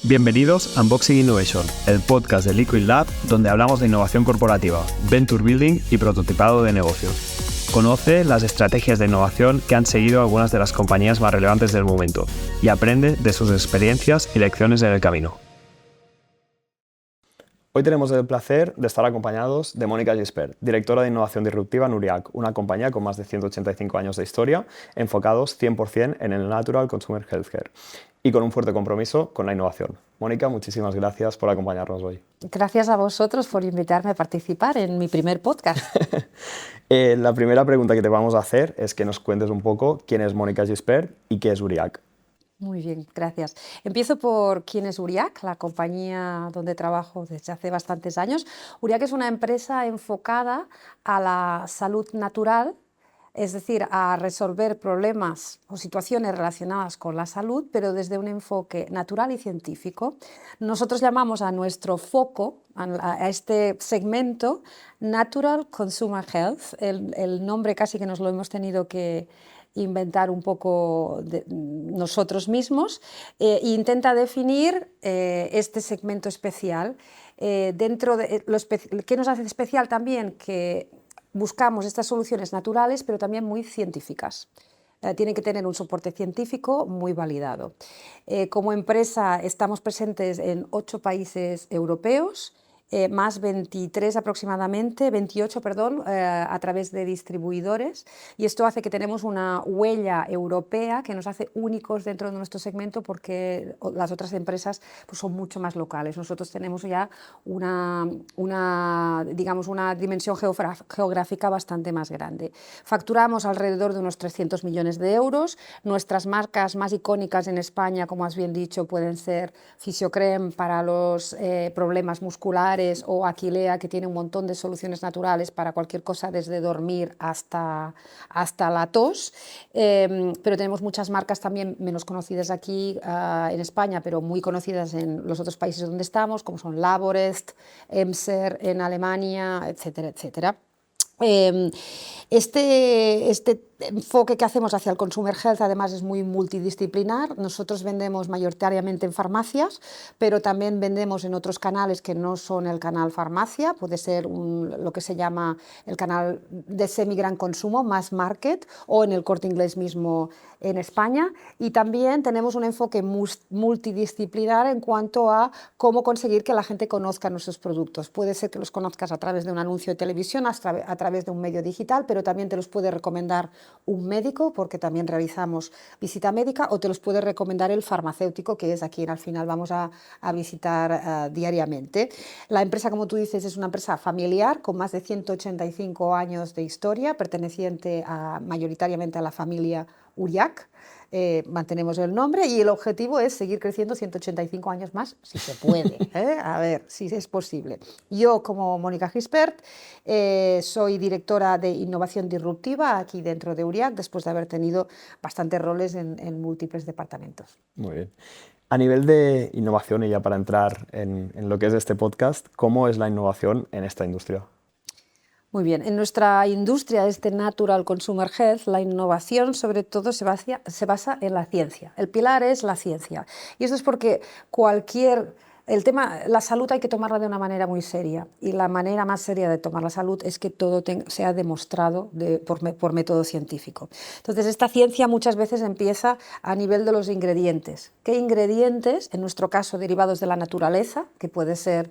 Bienvenidos a Unboxing Innovation, el podcast de Liquid Lab donde hablamos de innovación corporativa, venture building y prototipado de negocios. Conoce las estrategias de innovación que han seguido algunas de las compañías más relevantes del momento y aprende de sus experiencias y lecciones en el camino. Hoy tenemos el placer de estar acompañados de Mónica Gispert, directora de innovación disruptiva en Uriac, una compañía con más de 185 años de historia, enfocados 100% en el Natural Consumer Healthcare y con un fuerte compromiso con la innovación. Mónica, muchísimas gracias por acompañarnos hoy. Gracias a vosotros por invitarme a participar en mi primer podcast. La primera pregunta que te vamos a hacer es que nos cuentes un poco quién es Mónica Gispert y qué es Uriac. Muy bien, gracias. Empiezo por quién es Uriac, la compañía donde trabajo desde hace bastantes años. Uriac es una empresa enfocada a la salud natural, es decir, a resolver problemas o situaciones relacionadas con la salud, pero desde un enfoque natural y científico. Nosotros llamamos a nuestro foco, a este segmento, Natural Consumer Health. El nombre casi que nos lo hemos tenido que inventar un poco nosotros mismos, e intenta definir este segmento especial. ¿Qué nos hace especial también? Que buscamos estas soluciones naturales, pero también muy científicas. Tienen que tener un soporte científico muy validado. Como empresa estamos presentes en 8 países europeos, más 28 a través de distribuidores, y esto hace que tenemos una huella europea que nos hace únicos dentro de nuestro segmento porque las otras empresas pues, son mucho más locales. Nosotros tenemos ya una dimensión geográfica bastante más grande. Facturamos alrededor de unos 300 millones de euros. Nuestras marcas más icónicas en España, como has bien dicho, pueden ser Fisiocrem para los problemas musculares, o Aquilea, que tiene un montón de soluciones naturales para cualquier cosa, desde dormir hasta la tos. Pero tenemos muchas marcas también menos conocidas aquí en España, pero muy conocidas en los otros países donde estamos, como son Laborest, Emser en Alemania, etcétera, etcétera. Este enfoque que hacemos hacia el Consumer Health además es muy multidisciplinar. Nosotros vendemos mayoritariamente en farmacias, pero también vendemos en otros canales que no son el canal farmacia. Puede ser lo que se llama el canal de semi-gran consumo, mass market, o en el Corte Inglés mismo en España. Y también tenemos un enfoque multidisciplinar en cuanto a cómo conseguir que la gente conozca nuestros productos. Puede ser que los conozcas a través de un anuncio de televisión, a través de un medio digital, pero también te los puede recomendar un médico, porque también realizamos visita médica, o te los puede recomendar el farmacéutico, que es a quien al final vamos a visitar diariamente. La empresa, como tú dices, es una empresa familiar con más de 185 años de historia, perteneciente mayoritariamente a la familia Uriac. Mantenemos el nombre y el objetivo es seguir creciendo 185 años más, si se puede, a ver si es posible. Yo, como Mónica Gispert, soy directora de innovación disruptiva aquí dentro de Uriac, después de haber tenido bastantes roles en múltiples departamentos. Muy bien. A nivel de innovación, y ya para entrar en lo que es este podcast, ¿cómo es la innovación en esta industria? Muy bien, en nuestra industria, este Natural Consumer Health, la innovación sobre todo se basa en la ciencia. El pilar es la ciencia. Y eso es porque la salud hay que tomarla de una manera muy seria. Y la manera más seria de tomar la salud es que todo sea demostrado por método científico. Entonces, esta ciencia muchas veces empieza a nivel de los ingredientes. ¿Qué ingredientes, en nuestro caso, derivados de la naturaleza, que puede ser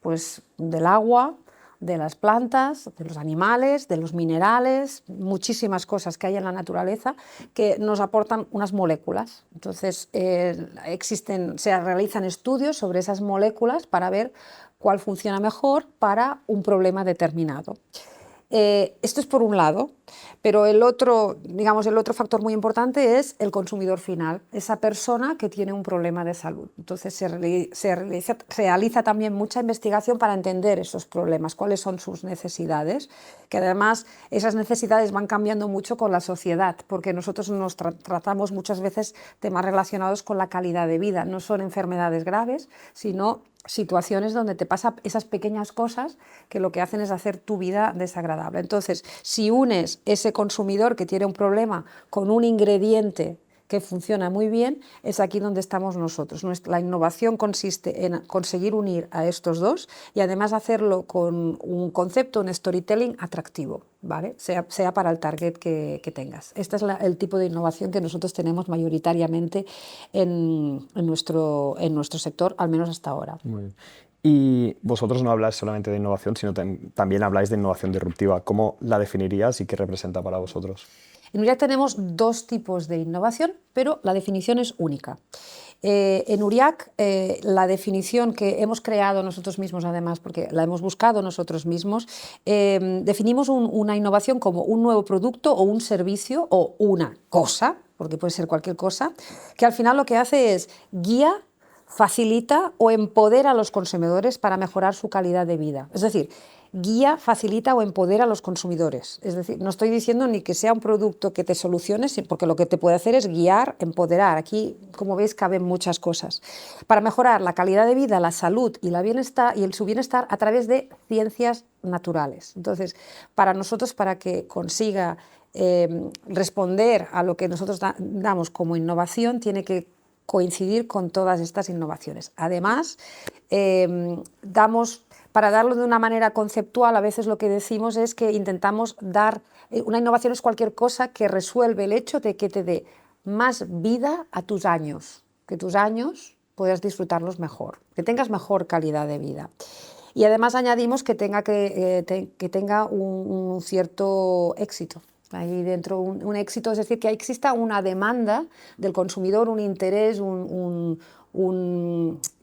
pues, del agua, de las plantas, de los animales, de los minerales, muchísimas cosas que hay en la naturaleza que nos aportan unas moléculas? Entonces, se realizan estudios sobre esas moléculas para ver cuál funciona mejor para un problema determinado. Esto es por un lado, pero el otro factor muy importante es el consumidor final, esa persona que tiene un problema de salud. Entonces se realiza también mucha investigación para entender esos problemas, cuáles son sus necesidades, que además esas necesidades van cambiando mucho con la sociedad, porque nosotros nos tratamos muchas veces temas relacionados con la calidad de vida. No son enfermedades graves, sino situaciones donde te pasan esas pequeñas cosas que lo que hacen es hacer tu vida desagradable. Entonces, si unes ese consumidor que tiene un problema con un ingrediente que funciona muy bien, es aquí donde estamos nosotros. La innovación consiste en conseguir unir a estos dos y además hacerlo con un concepto, un storytelling atractivo, ¿vale? Sea para el target que tengas. Este es el tipo de innovación que nosotros tenemos mayoritariamente en nuestro sector, al menos hasta ahora. Muy bien. Y vosotros no habláis solamente de innovación, sino también habláis de innovación disruptiva. ¿Cómo la definirías y qué representa para vosotros? En Uriac tenemos dos tipos de innovación, pero la definición es única. En Uriac, la definición que hemos creado nosotros mismos, además, porque la hemos buscado nosotros mismos, definimos una innovación como un nuevo producto o un servicio o una cosa, porque puede ser cualquier cosa, que al final lo que hace es guía, facilita o empodera a los consumidores para mejorar su calidad de vida. Es decir, guía, facilita o empodera a los consumidores. Es decir, no estoy diciendo ni que sea un producto que te solucione, porque lo que te puede hacer es guiar, empoderar. Aquí, como veis, caben muchas cosas. Para mejorar la calidad de vida, la salud y su bienestar a través de ciencias naturales. Entonces, para nosotros, para que consiga responder a lo que nosotros damos como innovación, tiene que coincidir con todas estas innovaciones. Además, para darlo de una manera conceptual, a veces lo que decimos es que intentamos dar, una innovación es cualquier cosa que resuelve el hecho de que te dé más vida a tus años, que tus años puedas disfrutarlos mejor, que tengas mejor calidad de vida. Y además añadimos que tenga un cierto éxito. Ahí dentro un éxito, es decir, que exista una demanda del consumidor, un interés,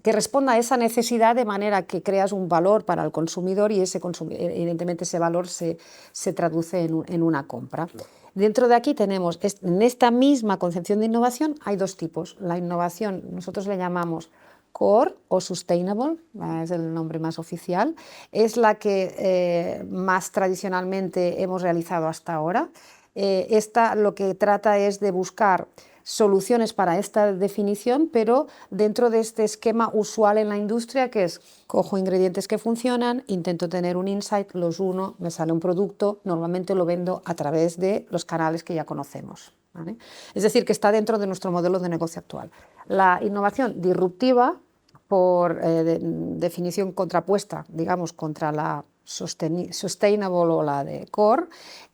que responda a esa necesidad de manera que creas un valor para el consumidor y evidentemente ese valor se traduce en una compra. Dentro de aquí tenemos, en esta misma concepción de innovación hay dos tipos. La innovación, nosotros le llamamos Core o Sustainable, es el nombre más oficial, es la que más tradicionalmente hemos realizado hasta ahora. Esta lo que trata es de buscar soluciones para esta definición, pero dentro de este esquema usual en la industria, que es cojo ingredientes que funcionan, intento tener un insight, los uno, me sale un producto, normalmente lo vendo a través de los canales que ya conocemos, ¿vale? Es decir, que está dentro de nuestro modelo de negocio actual. La innovación disruptiva, por definición contrapuesta, digamos, contra la sustainable o la de core,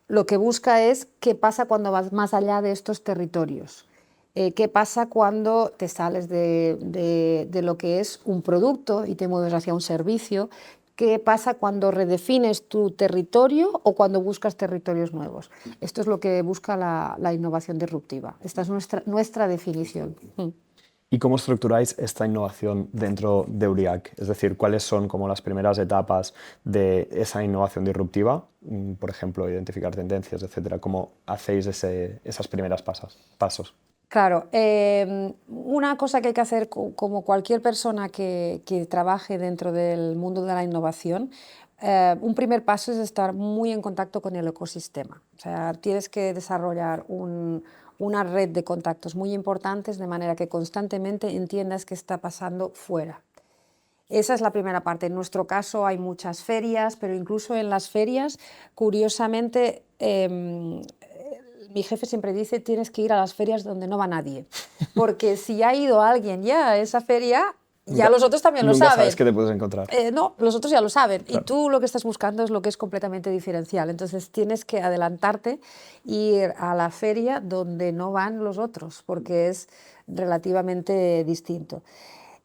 lo que busca es qué pasa cuando vas más allá de estos territorios. ¿Qué pasa cuando te sales de lo que es un producto y te mueves hacia un servicio? ¿Qué pasa cuando redefines tu territorio o cuando buscas territorios nuevos? Esto es lo que busca la innovación disruptiva. Esta es nuestra definición. ¿Y cómo estructuráis esta innovación dentro de Uriac? Es decir, ¿cuáles son como las primeras etapas de esa innovación disruptiva? Por ejemplo, identificar tendencias, etcétera. ¿Cómo hacéis esas primeras pasos? Claro, una cosa que hay que hacer como cualquier persona que trabaje dentro del mundo de la innovación, un primer paso es estar muy en contacto con el ecosistema. O sea, tienes que desarrollar una red de contactos muy importantes de manera que constantemente entiendas qué está pasando fuera. Esa es la primera parte. En nuestro caso hay muchas ferias, pero incluso en las ferias, curiosamente, mi jefe siempre dice, tienes que ir a las ferias donde no va nadie, porque si ha ido alguien ya a esa feria, ya los otros también lo saben. Nunca sabes qué te puedes encontrar. No, los otros ya lo saben. Claro. Y tú lo que estás buscando es lo que es completamente diferencial. Entonces tienes que adelantarte e ir a la feria donde no van los otros, porque es relativamente distinto.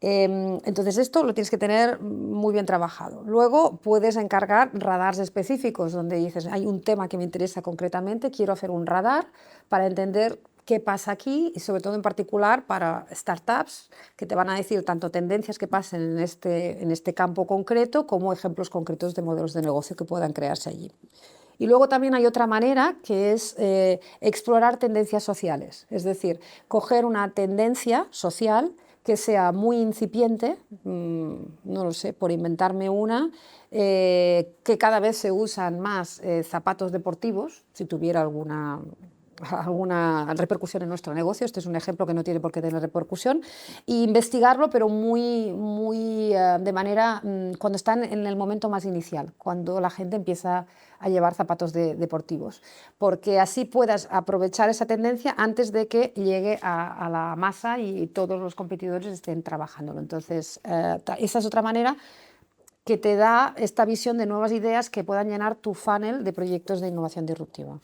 Entonces esto lo tienes que tener muy bien trabajado. Luego puedes encargar radars específicos donde dices, hay un tema que me interesa concretamente, quiero hacer un radar para entender qué pasa aquí y sobre todo en particular para startups que te van a decir tanto tendencias que pasen en este campo concreto como ejemplos concretos de modelos de negocio que puedan crearse allí. Y luego también hay otra manera que es explorar tendencias sociales, es decir, coger una tendencia social que sea muy incipiente, no lo sé, por inventarme una, que cada vez se usan más zapatos deportivos, si tuviera alguna alguna repercusión en nuestro negocio. Este es un ejemplo que no tiene por qué tener repercusión. Y investigarlo, pero de manera, cuando están en el momento más inicial, cuando la gente empieza a llevar zapatos deportivos, porque así puedas aprovechar esa tendencia antes de que llegue a la masa y todos los competidores estén trabajándolo. Entonces, esa es otra manera que te da esta visión de nuevas ideas que puedan llenar tu funnel de proyectos de innovación disruptiva.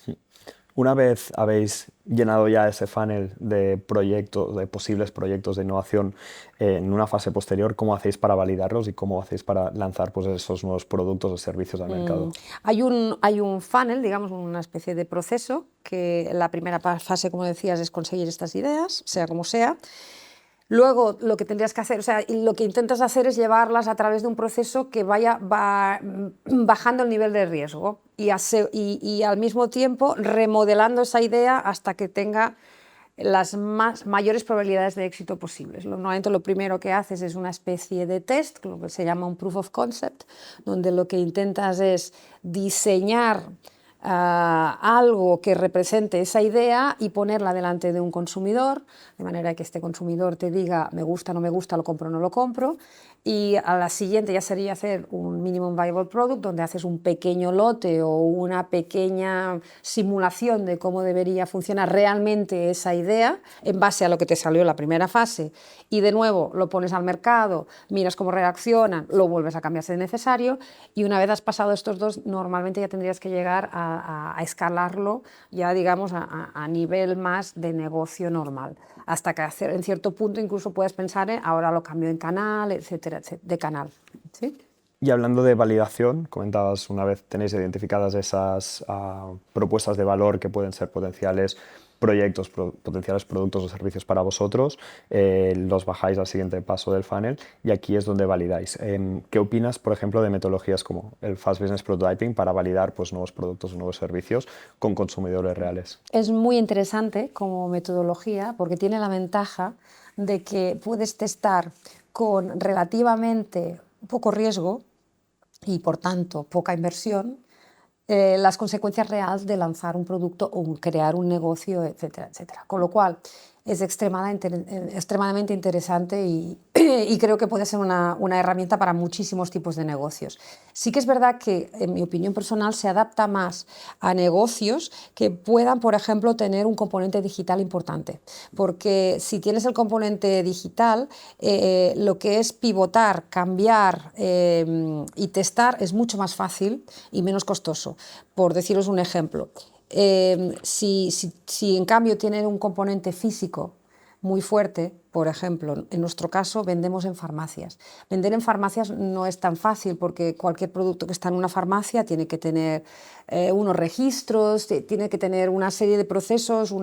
Una vez habéis llenado ya ese funnel de proyectos, de posibles proyectos de innovación en una fase posterior, ¿cómo hacéis para validarlos y cómo hacéis para lanzar pues, esos nuevos productos o servicios al mercado? Hay un funnel, digamos, una especie de proceso, que la primera fase, como decías, es conseguir estas ideas, sea como sea. Luego, lo que tendrías que hacer, o sea, lo que intentas hacer es llevarlas a través de un proceso que va bajando el nivel de riesgo y al mismo tiempo remodelando esa idea hasta que tenga las mayores probabilidades de éxito posibles. Normalmente lo primero que haces es una especie de test, lo que se llama un proof of concept, donde lo que intentas es diseñar algo que represente esa idea y ponerla delante de un consumidor, de manera que este consumidor te diga me gusta, no me gusta, lo compro o no lo compro, y a la siguiente ya sería hacer un minimum viable product, donde haces un pequeño lote o una pequeña simulación de cómo debería funcionar realmente esa idea en base a lo que te salió en la primera fase, y de nuevo lo pones al mercado, miras cómo reaccionan, lo vuelves a cambiar si es necesario, y una vez has pasado estos dos, normalmente ya tendrías que llegar a escalarlo ya, digamos, a nivel más de negocio normal, hasta que en cierto punto incluso puedes pensar en ahora lo cambio en canal, etcétera, etcétera, de canal. ¿Sí? Y hablando de validación, comentabas una vez tenéis identificadas esas propuestas de valor que pueden ser potenciales proyectos, potenciales productos o servicios para vosotros, los bajáis al siguiente paso del funnel y aquí es donde validáis. ¿Qué opinas, por ejemplo, de metodologías como el Fast Business Prototyping para validar pues, nuevos productos o nuevos servicios con consumidores reales? Es muy interesante como metodología porque tiene la ventaja de que puedes testar con relativamente poco riesgo y por tanto poca inversión las consecuencias reales de lanzar un producto o crear un negocio, etcétera, etcétera. Con lo cual es extremadamente interesante y creo que puede ser una herramienta para muchísimos tipos de negocios. Sí que es verdad que, en mi opinión personal, se adapta más a negocios que puedan, por ejemplo, tener un componente digital importante. Porque si tienes el componente digital, lo que es pivotar, cambiar y testar es mucho más fácil y menos costoso. Por deciros un ejemplo, si en cambio tienen un componente físico muy fuerte, por ejemplo, en nuestro caso vendemos en farmacias. Vender en farmacias no es tan fácil porque cualquier producto que está en una farmacia tiene que tener unos registros, tiene que tener una serie de procesos,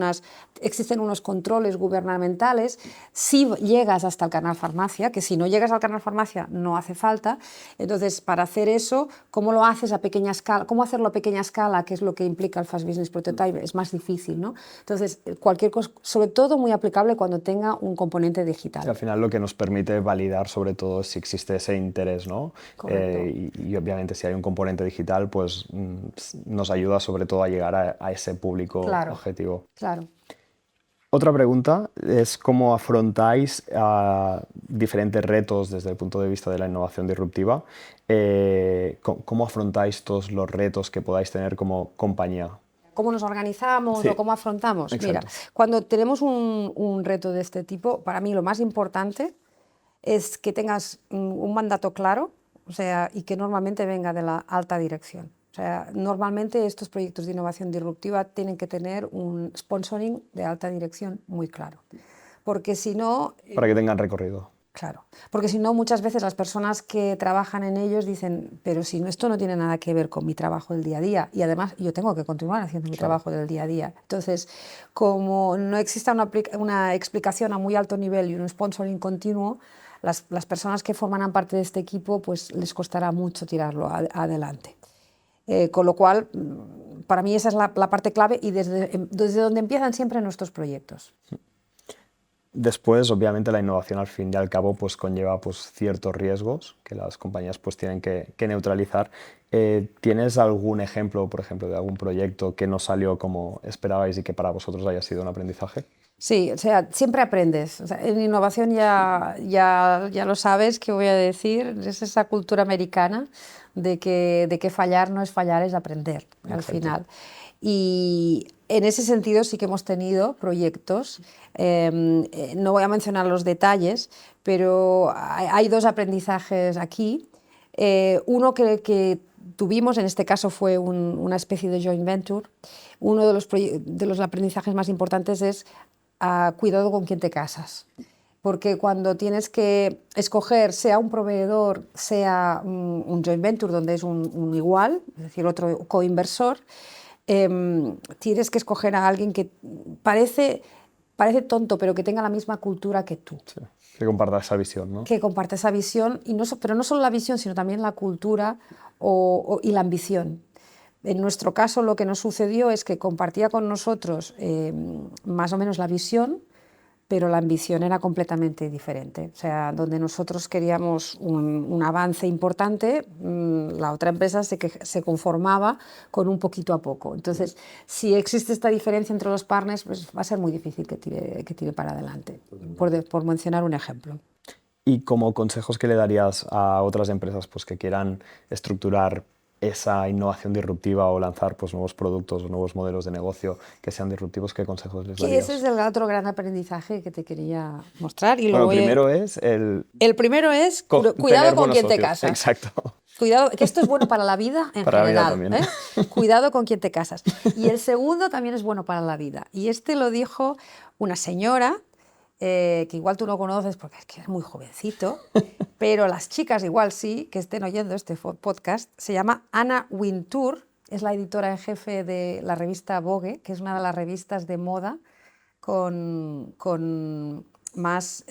existen unos controles gubernamentales. Si llegas hasta el canal farmacia, que si no llegas al canal farmacia no hace falta, entonces para hacer eso, ¿cómo lo haces a pequeña escala? ¿Cómo hacerlo a pequeña escala, que es lo que implica el Fast Business Prototype? Es más difícil, ¿no? Entonces, cualquier cosa, sobre todo muy aplicable cuando tenga un componente digital. Y al final lo que nos permite validar sobre todo si existe ese interés, ¿no? Y obviamente si hay un componente digital, pues nos ayuda sobre todo a llegar a ese público objetivo. Claro. Otra pregunta es cómo afrontáis diferentes retos desde el punto de vista de la innovación disruptiva. ¿Cómo afrontáis todos los retos que podáis tener como compañía? ¿Cómo nos organizamos o cómo afrontamos? Exacto. Mira, cuando tenemos un reto de este tipo, para mí lo más importante es que tengas un mandato claro, o sea, y que normalmente venga de la alta dirección. O sea, normalmente estos proyectos de innovación disruptiva tienen que tener un sponsoring de alta dirección muy claro. Porque si no... Para que tengan recorrido. Claro, porque si no, muchas veces las personas que trabajan en ellos dicen, pero si no, esto no tiene nada que ver con mi trabajo del día a día y además yo tengo que continuar haciendo mi trabajo del día a día. Entonces, como no exista una explicación a muy alto nivel y un sponsoring continuo, las personas que forman parte de este equipo pues les costará mucho tirarlo adelante. Con lo cual, para mí esa es la parte clave y desde donde empiezan siempre nuestros proyectos. Después, obviamente, la innovación al fin y al cabo pues, conlleva pues, ciertos riesgos que las compañías pues, tienen que neutralizar. ¿Tienes algún ejemplo, por ejemplo, de algún proyecto que no salió como esperabais y que para vosotros haya sido un aprendizaje? Sí, o sea, siempre aprendes. O sea, en innovación ya lo sabes, que voy a decir, es esa cultura americana de que fallar no es fallar, es aprender al Exacto. final. Y en ese sentido sí que hemos tenido proyectos, no voy a mencionar los detalles, pero hay dos aprendizajes aquí. Uno que tuvimos, en este caso fue una especie de joint venture. Uno de los aprendizajes más importantes es cuidado con quién te casas. Porque cuando tienes que escoger, sea un proveedor, sea un joint venture, donde es un igual, es decir, otro coinversor, tienes que escoger a alguien que parece tonto, pero que tenga la misma cultura que tú. Sí, que comparta esa visión, ¿no? Que comparte esa visión, pero no solo la visión, sino también la cultura y la ambición. En nuestro caso, lo que nos sucedió es que compartía con nosotros más o menos la visión, pero la ambición era completamente diferente. O sea, donde nosotros queríamos un avance importante, la otra empresa se conformaba con un poquito a poco. Entonces, si existe esta diferencia entre los partners, pues va a ser muy difícil que tire para adelante, por mencionar un ejemplo. Y como consejos que le darías a otras empresas pues, que quieran estructurar esa innovación disruptiva o lanzar pues, nuevos productos o nuevos modelos de negocio que sean disruptivos, ¿qué consejos les darías? Ese es el otro gran aprendizaje que te quería mostrar. Y Bueno, primero es el primero es cuidado tener con quién buenos te socios. casas. Exacto. Cuidado, que esto es bueno para la vida en Para la vida general. también. Cuidado con quién te casas. Y el segundo también es bueno para la vida. Y este lo dijo una señora, que igual tú no conoces porque es que es muy jovencito, pero las chicas igual sí, que estén oyendo este podcast. Se llama Anna Wintour, es la editora en jefe de la revista Vogue, que es una de las revistas de moda con más...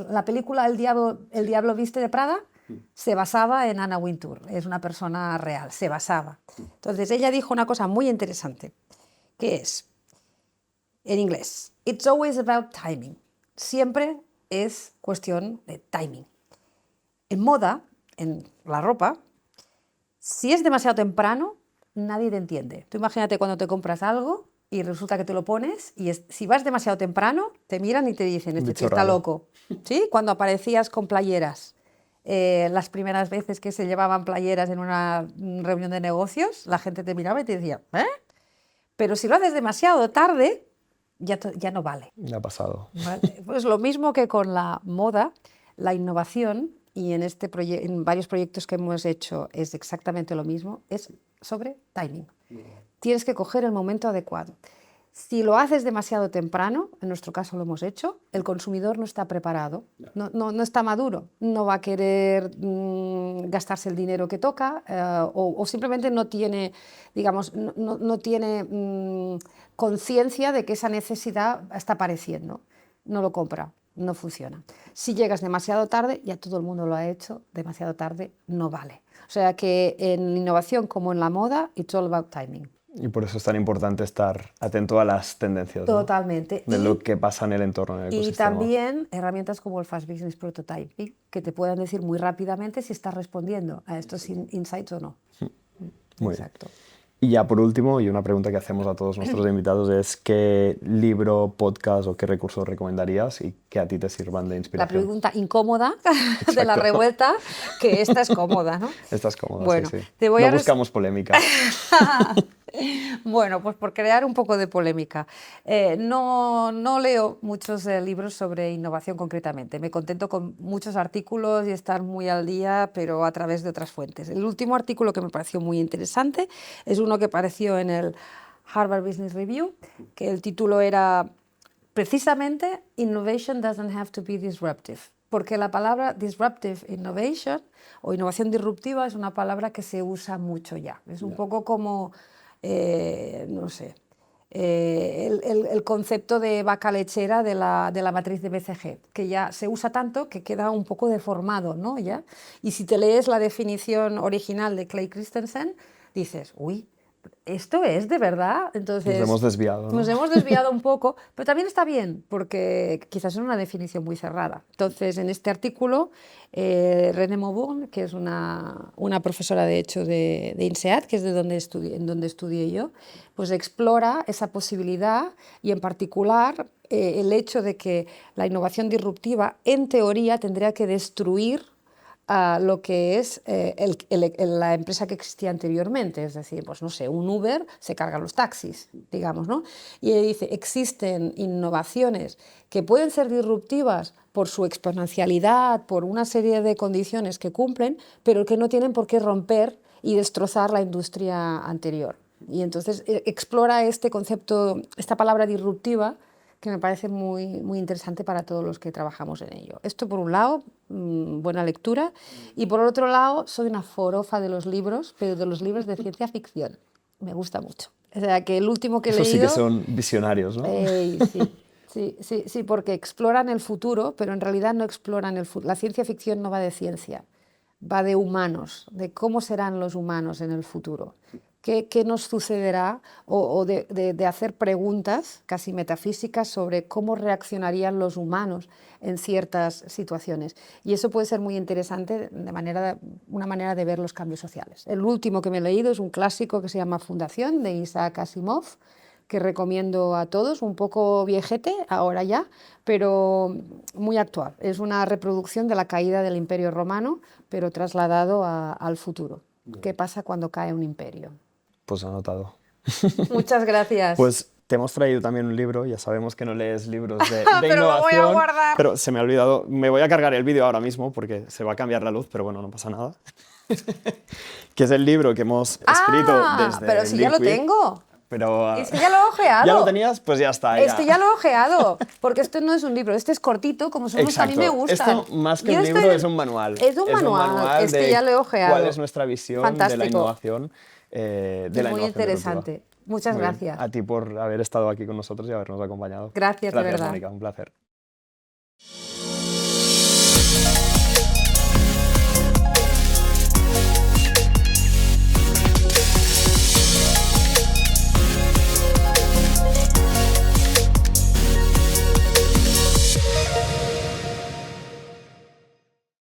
La película El Diablo Viste de Prada se basaba en Anna Wintour, es una persona real, se basaba. Entonces ella dijo una cosa muy interesante, que es, en inglés, it's always about timing. Siempre es cuestión de timing. En moda, en la ropa, si es demasiado temprano, nadie te entiende. Tú imagínate cuando te compras algo y resulta que te lo pones y si vas demasiado temprano, te miran y te dicen, este tío está loco. ¿Sí? Cuando aparecías con playeras, las primeras veces que se llevaban playeras en una reunión de negocios, la gente te miraba y te decía, ¿eh? Pero si lo haces demasiado tarde, ya no vale. Ya ha pasado. ¿Vale? Pues lo mismo que con la moda, la innovación, y en varios proyectos que hemos hecho es exactamente lo mismo, es sobre timing. Tienes que coger el momento adecuado. Si lo haces demasiado temprano, en nuestro caso lo hemos hecho, el consumidor no está preparado, no está maduro, no va a querer gastarse el dinero que toca o simplemente no tiene, digamos, no tiene conciencia de que esa necesidad está apareciendo, no lo compra. No funciona. Si llegas demasiado tarde, ya todo el mundo lo ha hecho, demasiado tarde no vale. O sea que en innovación como en la moda, it's all about timing. Y por eso es tan importante estar atento a las tendencias, ¿no? Totalmente. De lo que pasa en el entorno, en el ecosistema. Y también herramientas como el Fast Business Prototyping, que te puedan decir muy rápidamente si estás respondiendo a estos insights o no. Muy Exacto. bien. Y ya por último, y una pregunta que hacemos a todos nuestros invitados es ¿qué libro, podcast o qué recursos recomendarías y que a ti te sirvan de La inspiración? pregunta incómoda de la revuelta, que esta es cómoda, ¿no? Esta es cómoda, Bueno, sí, sí. te voy No a buscamos polémica. Bueno, pues por crear un poco de polémica. No leo muchos libros sobre innovación concretamente. Me contento con muchos artículos y estar muy al día, pero a través de otras fuentes. El último artículo que me pareció muy interesante es uno que apareció en el Harvard Business Review, que el título era precisamente Innovation doesn't have to be disruptive. Porque la palabra disruptive innovation o innovación disruptiva es una palabra que se usa mucho ya. Es un poco como, no sé, el concepto de vaca lechera de la matriz de BCG, que ya se usa tanto que queda un poco deformado, ¿no? ¿Ya? Y si te lees la definición original de Clay Christensen, dices, uy, ¿esto es de verdad? Entonces, nos hemos desviado, ¿no? Nos hemos desviado un poco, pero también está bien, porque quizás es una definición muy cerrada. Entonces, en este artículo, René Maubourne, que es una profesora, de hecho, de INSEAD, que es en donde estudié yo, pues explora esa posibilidad y, en particular, el hecho de que la innovación disruptiva, en teoría, tendría que destruir a lo que es la empresa que existía anteriormente, es decir, pues no sé, un Uber se carga los taxis, digamos, ¿no? Y dice, existen innovaciones que pueden ser disruptivas por su exponencialidad, por una serie de condiciones que cumplen, pero que no tienen por qué romper y destrozar la industria anterior. Y entonces explora este concepto, esta palabra disruptiva, que me parece muy interesante para todos los que trabajamos en ello. Esto por un lado, buena lectura, y por otro lado, soy una forofa de los libros, pero de los libros de ciencia ficción. Me gusta mucho. O sea, que el último que he leído... Eso sí que son visionarios, ¿no? Sí, porque exploran el futuro, pero en realidad no exploran el futuro. La ciencia ficción no va de ciencia, va de humanos, de cómo serán los humanos en el futuro. ¿Qué nos sucederá? O de hacer preguntas casi metafísicas sobre cómo reaccionarían los humanos en ciertas situaciones. Y eso puede ser muy interesante, una manera de ver los cambios sociales. El último que me he leído es un clásico que se llama Fundación, de Isaac Asimov, que recomiendo a todos, un poco viejete ahora ya, pero muy actual. Es una reproducción de la caída del Imperio Romano, pero trasladado al futuro. ¿Qué pasa cuando cae un imperio? Pues anotado. Muchas gracias. Pues te hemos traído también un libro, ya sabemos que no lees libros de pero innovación. Lo voy a guardar. Pero se me ha olvidado, me voy a cargar el vídeo ahora mismo porque se va a cambiar la luz, pero bueno, no pasa nada. Que es el libro que hemos escrito desde pero si ya lo tengo. Pero, este ya lo he ojeado. ¿Ya lo tenías? Pues ya está. Este ya lo he ojeado, porque esto no es un libro, este es cortito, como son los que a mí me gustan. Esto, más que un libro, es un manual. Es un manual, este ya lo he ojeado. ¿Cuál es nuestra visión de la innovación? Muy interesante. Muchas gracias. A ti por haber estado aquí con nosotros y habernos acompañado. Gracias, de verdad. Mónica, un placer.